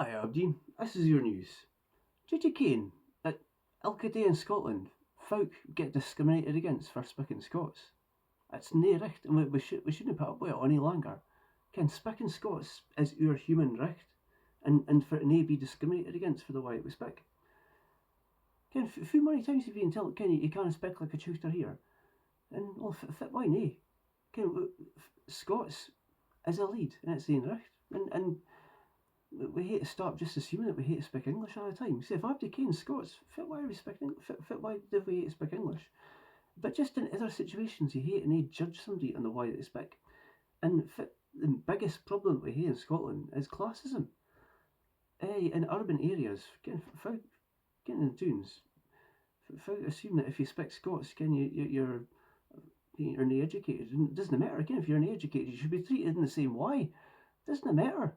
Hi Abdi, this is your news. Did you ken that ilka day in Scotland, folk get discriminated against for speaking Scots? It's nae Richt, and we shouldn't put up with it any longer. Ken, speaking Scots is our human Richt, and for it nae be discriminated against for the way we speak. Ken, few many times have you been told, Ken, you can't speak like a chooster here, and well, why nae? Ken, Scots is a lead, and it's the Richt, and we hate to stop just assuming that we hate to speak English all the time. See, if Abdi Kane Scots, fit why are we speaking? Fit why do we hate to speak English? But just in other situations, you hate and you judge somebody on the way they speak. And fit, the biggest problem we hate in Scotland is classism. In urban areas, getting in tunes, assume that if you speak Scots, you're not educated. It doesn't matter. Again, if you're not educated, you should be treated in the same way. It doesn't matter.